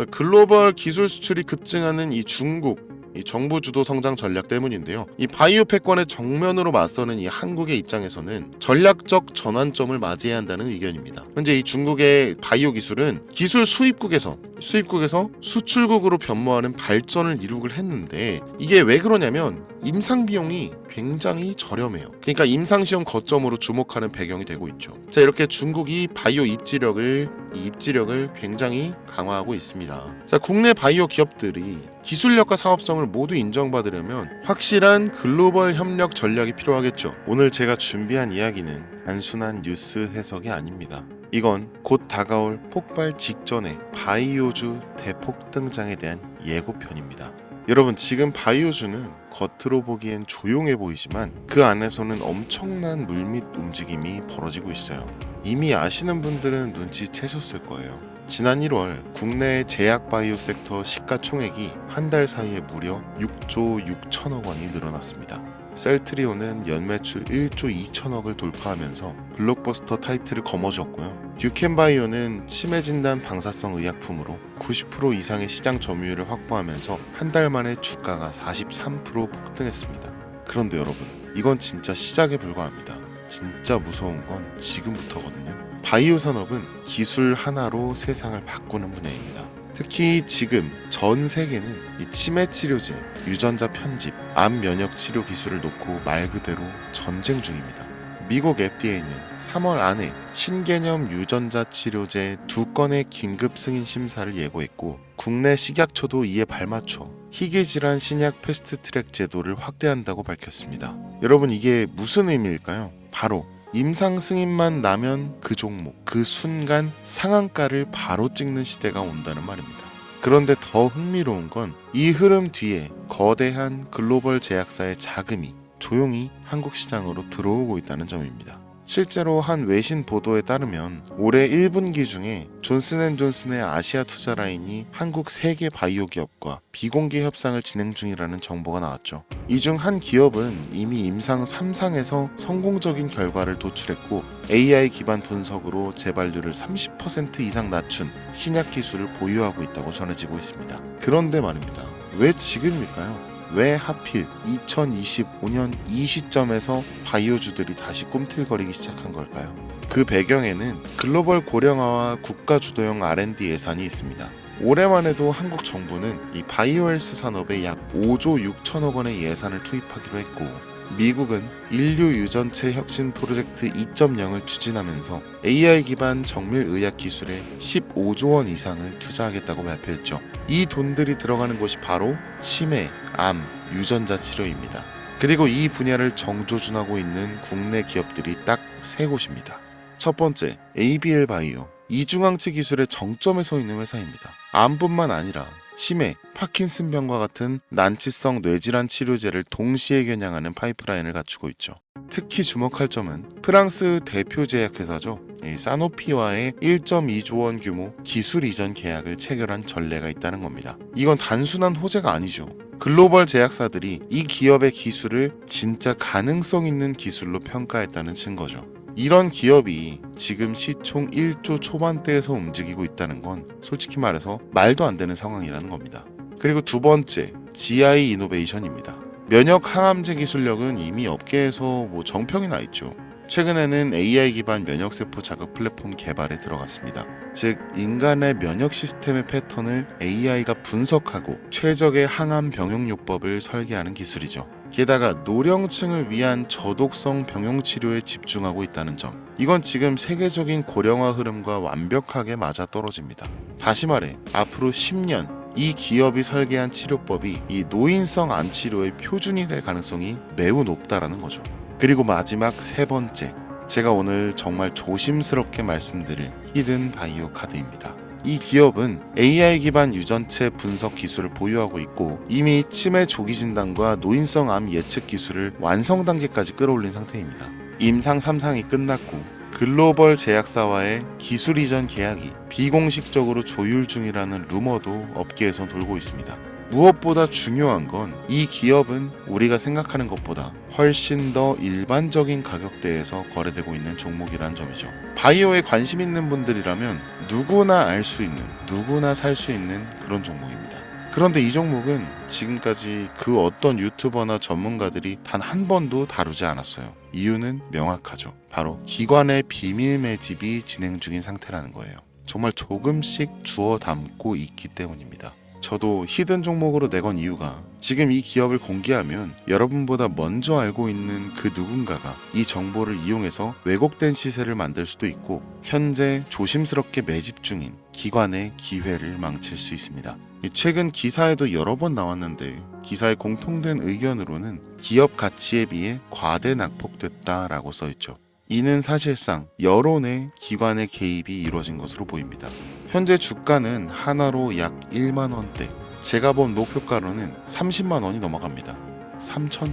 글로벌 기술 수출이 급증하는 이 중국 이 정부 주도 성장 전략 때문인데요. 이 바이오 패권의 정면으로 맞서는 이 한국의 입장에서는 전략적 전환점을 맞이해야 한다는 의견입니다. 현재 이 중국의 바이오 기술은 기술 수입국에서 수출국으로 변모하는 발전을 이루고 했는데 이게 왜 그러냐면 임상 비용이 굉장히 저렴해요. 그러니까 임상 시험 거점으로 주목하는 배경이 되고 있죠. 자, 이렇게 중국이 바이오 입지력을 굉장히 강화하고 있습니다. 자, 국내 바이오 기업들이 기술력과 사업성을 모두 인정받으려면 확실한 글로벌 협력 전략이 필요하겠죠. 오늘 제가 준비한 이야기는 단순한 뉴스 해석이 아닙니다. 이건 곧 다가올 폭발 직전의 바이오주 대폭 등장에 대한 예고편입니다. 여러분, 지금 바이오주는 겉으로 보기엔 조용해 보이지만 그 안에서는 엄청난 물밑 움직임이 벌어지고 있어요. 이미 아시는 분들은 눈치채셨을 거예요. 지난 1월 국내 제약 바이오 섹터 시가총액이 한 달 사이에 무려 6조 6천억 원이 늘어났습니다. 셀트리온은 연매출 1조 2천억을 돌파하면서 블록버스터 타이틀을 거머쥐었고요. 듀켄바이오는 치매 진단 방사성 의약품으로 90% 이상의 시장 점유율을 확보하면서 한 달 만에 주가가 43% 폭등했습니다. 그런데 여러분, 이건 진짜 시작에 불과합니다. 진짜 무서운 건 지금부터거든요. 바이오 산업은 기술 하나로 세상을 바꾸는 분야입니다. 특히 지금 전 세계는 이 치매 치료제, 유전자 편집, 암 면역 치료 기술을 놓고 말 그대로 전쟁 중입니다. 미국 FDA는 3월 안에 신개념 유전자 치료제 2건의 긴급 승인 심사를 예고했고 국내 식약처도 이에 발맞춰 희귀질환 신약 패스트트랙 제도를 확대한다고 밝혔습니다. 여러분, 이게 무슨 의미일까요? 바로 임상 승인만 나면 그 종목, 그 순간 상한가를 바로 찍는 시대가 온다는 말입니다. 그런데 더 흥미로운 건 이 흐름 뒤에 거대한 글로벌 제약사의 자금이 조용히 한국 시장으로 들어오고 있다는 점입니다. 실제로 한 외신 보도에 따르면 올해 1분기 중에 존슨앤존슨의 아시아 투자 라인이 한국 3개 바이오 기업과 비공개 협상을 진행 중이라는 정보가 나왔죠. 이 중 한 기업은 이미 임상 3상에서 성공적인 결과를 도출했고 AI 기반 분석으로 재발률을 30% 이상 낮춘 신약 기술을 보유하고 있다고 전해지고 있습니다. 그런데 말입니다. 왜 지금일까요? 왜 하필 2025년 이 시점에서 바이오주들이 다시 꿈틀거리기 시작한 걸까요? 그 배경에는 글로벌 고령화와 국가 주도형 R&D 예산이 있습니다. 올해만 해도 한국 정부는 이 바이오헬스 산업에 약 5조 6천억 원의 예산을 투입하기로 했고 미국은 인류 유전체 혁신 프로젝트 2.0을 추진하면서 AI 기반 정밀 의학 기술에 15조 원 이상을 투자하겠다고 발표했죠. 이 돈들이 들어가는 곳이 바로 치매, 암, 유전자 치료입니다. 그리고 이 분야를 정조준하고 있는 국내 기업들이 딱 3곳입니다. 첫 번째, ABL 바이오. 이중항체 기술의 정점에 서 있는 회사입니다. 암뿐만 아니라 치매, 파킨슨병과 같은 난치성 뇌질환 치료제를 동시에 겨냥하는 파이프라인을 갖추고 있죠. 특히 주목할 점은 프랑스 대표 제약회사죠. 사노피와의 1.2조 원 규모 기술 이전 계약을 체결한 전례가 있다는 겁니다. 이건 단순한 호재가 아니죠. 글로벌 제약사들이 이 기업의 기술을 진짜 가능성 있는 기술로 평가했다는 증거죠. 이런 기업이 지금 시총 1조 초반대에서 움직이고 있다는 건 솔직히 말해서 말도 안 되는 상황이라는 겁니다. 그리고 두 번째, GI 이노베이션입니다. 면역 항암제 기술력은 이미 업계에서 정평이 나 있죠. 최근에는 AI 기반 면역세포 자극 플랫폼 개발에 들어갔습니다. 즉, 인간의 면역 시스템의 패턴을 AI가 분석하고 최적의 항암 병용요법을 설계하는 기술이죠. 게다가 노령층을 위한 저독성 병용 치료에 집중하고 있다는 점. 이건 지금 세계적인 고령화 흐름과 완벽하게 맞아떨어집니다. 다시 말해, 앞으로 10년 이 기업이 설계한 치료법이 이 노인성 암 치료의 표준이 될 가능성이 매우 높다라는 거죠. 그리고 마지막 세 번째, 제가 오늘 정말 조심스럽게 말씀드릴 히든 바이오 카드입니다. 이 기업은 AI 기반 유전체 분석 기술을 보유하고 있고 이미 치매 조기 진단과 노인성 암 예측 기술을 완성 단계까지 끌어올린 상태입니다. 임상 3상이 끝났고 글로벌 제약사와의 기술 이전 계약이 비공식적으로 조율 중이라는 루머도 업계에서 돌고 있습니다. 무엇보다 중요한 건 이 기업은 우리가 생각하는 것보다 훨씬 더 일반적인 가격대에서 거래되고 있는 종목이라는 점이죠. 바이오에 관심 있는 분들이라면 누구나 알 수 있는, 누구나 살 수 있는 그런 종목입니다. 그런데 이 종목은 지금까지 그 어떤 유튜버나 전문가들이 단 한 번도 다루지 않았어요. 이유는 명확하죠. 바로 기관의 비밀 매집이 진행 중인 상태라는 거예요. 정말 조금씩 주워 담고 있기 때문입니다. 저도 히든 종목으로 내건 이유가 지금 이 기업을 공개하면 여러분보다 먼저 알고 있는 그 누군가가 이 정보를 이용해서 왜곡된 시세를 만들 수도 있고 현재 조심스럽게 매집 중인 기관의 기회를 망칠 수 있습니다. 최근 기사에도 여러 번 나왔는데 기사의 공통된 의견으로는 기업 가치에 비해 과대 낙폭됐다라고 써있죠. 이는 사실상 여론의 기관의 개입이 이루어진 것으로 보입니다. 현재 주가는 하나로 약 1만 원대, 제가 본 목표가로는 30만 원이 넘어갑니다. 3000%.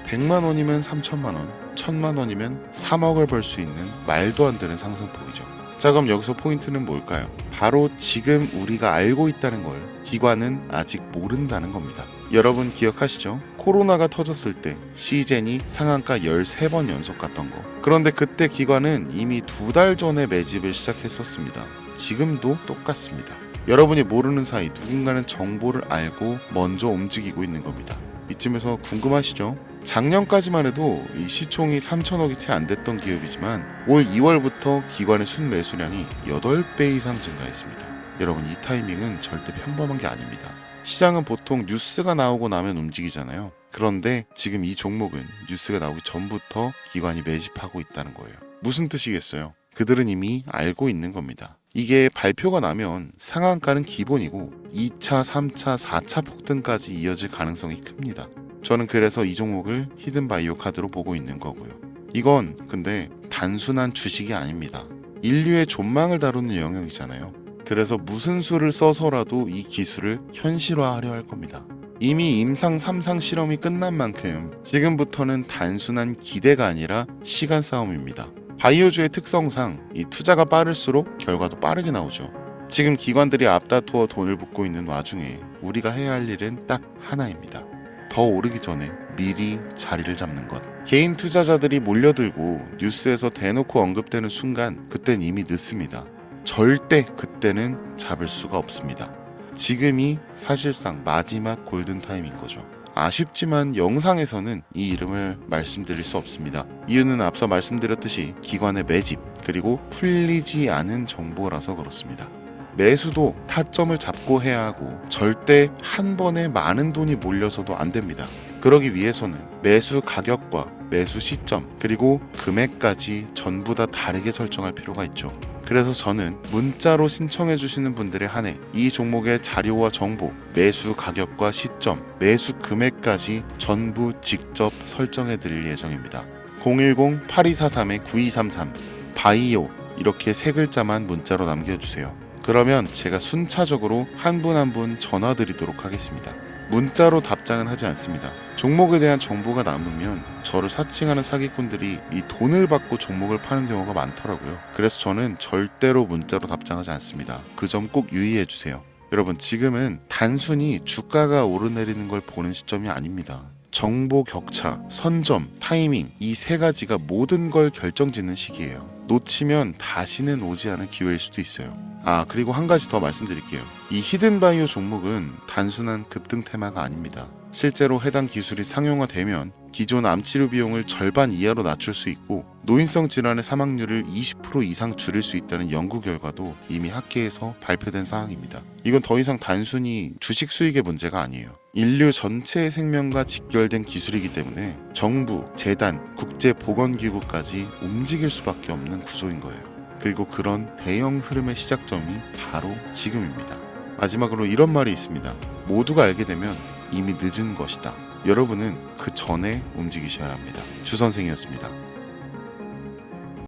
100만 원이면 3천만 원, 1000만 원이면 3억을 벌 수 있는 말도 안 되는 상승폭이죠. 자, 그럼 여기서 포인트는 뭘까요? 바로 지금 우리가 알고 있다는 걸 기관은 아직 모른다는 겁니다. 여러분 기억하시죠? 코로나가 터졌을 때 시젠이 상한가 13번 연속 갔던 거. 그런데 그때 기관은 이미 2달 전에 매집을 시작했었습니다. 지금도 똑같습니다. 여러분이 모르는 사이 누군가는 정보를 알고 먼저 움직이고 있는 겁니다. 이쯤에서 궁금하시죠? 작년까지만 해도 이 시총이 3천억이 채 안 됐던 기업이지만 올 2월부터 기관의 순매수량이 8배 이상 증가했습니다. 여러분 이 타이밍은 절대 평범한 게 아닙니다. 시장은 보통 뉴스가 나오고 나면 움직이잖아요. 그런데 지금 이 종목은 뉴스가 나오기 전부터 기관이 매집하고 있다는 거예요. 무슨 뜻이겠어요? 그들은 이미 알고 있는 겁니다. 이게 발표가 나면 상한가는 기본이고 2차, 3차, 4차 폭등까지 이어질 가능성이 큽니다. 저는 그래서 이 종목을 히든바이오 카드로 보고 있는 거고요. 이건 근데 단순한 주식이 아닙니다. 인류의 존망을 다루는 영역이잖아요. 그래서 무슨 수를 써서라도 이 기술을 현실화하려 할 겁니다. 이미 임상 3상 실험이 끝난 만큼 지금부터는 단순한 기대가 아니라 시간 싸움입니다. 바이오주의 특성상 이 투자가 빠를수록 결과도 빠르게 나오죠. 지금 기관들이 앞다투어 돈을 붓고 있는 와중에 우리가 해야 할 일은 딱 하나입니다. 더 오르기 전에 미리 자리를 잡는 것. 개인 투자자들이 몰려들고 뉴스에서 대놓고 언급되는 순간 그땐 이미 늦습니다. 절대 그때는 잡을 수가 없습니다. 지금이 사실상 마지막 골든타임인 거죠. 아쉽지만 영상에서는 이 이름을 말씀드릴 수 없습니다. 이유는 앞서 말씀드렸듯이 기관의 매집 그리고 풀리지 않은 정보라서 그렇습니다. 매수도 타점을 잡고 해야 하고 절대 한 번에 많은 돈이 몰려서도 안 됩니다. 그러기 위해서는 매수 가격과 매수 시점 그리고 금액까지 전부 다 다르게 설정할 필요가 있죠. 그래서 저는 문자로 신청해 주시는 분들에 한해 이 종목의 자료와 정보, 매수 가격과 시점, 매수 금액까지 전부 직접 설정해 드릴 예정입니다. 010-8243-9233 바이오 이렇게 세 글자만 문자로 남겨주세요. 그러면 제가 순차적으로 한 분 한 분 전화 드리도록 하겠습니다. 문자로 답장은 하지 않습니다. 종목에 대한 정보가 남으면 저를 사칭하는 사기꾼들이 이 돈을 받고 종목을 파는 경우가 많더라고요. 그래서 저는 절대로 문자로 답장하지 않습니다. 그 점 꼭 유의해 주세요. 여러분 지금은 단순히 주가가 오르내리는 걸 보는 시점이 아닙니다. 정보 격차, 선점, 타이밍 이 세 가지가 모든 걸 결정짓는 시기예요. 놓치면 다시는 오지 않을 기회일 수도 있어요. 그리고 한 가지 더 말씀드릴게요. 이 히든바이오 종목은 단순한 급등 테마가 아닙니다. 실제로 해당 기술이 상용화되면 기존 암치료 비용을 절반 이하로 낮출 수 있고 노인성 질환의 사망률을 20% 이상 줄일 수 있다는 연구 결과도 이미 학계에서 발표된 사항입니다. 이건 더 이상 단순히 주식 수익의 문제가 아니에요. 인류 전체의 생명과 직결된 기술이기 때문에 정부, 재단, 국제보건기구까지 움직일 수밖에 없는 구조인 거예요. 그리고 그런 대형 흐름의 시작점이 바로 지금입니다. 마지막으로 이런 말이 있습니다. 모두가 알게 되면 이미 늦은 것이다. 여러분은 그 전에 움직이셔야 합니다. 주선생이었습니다.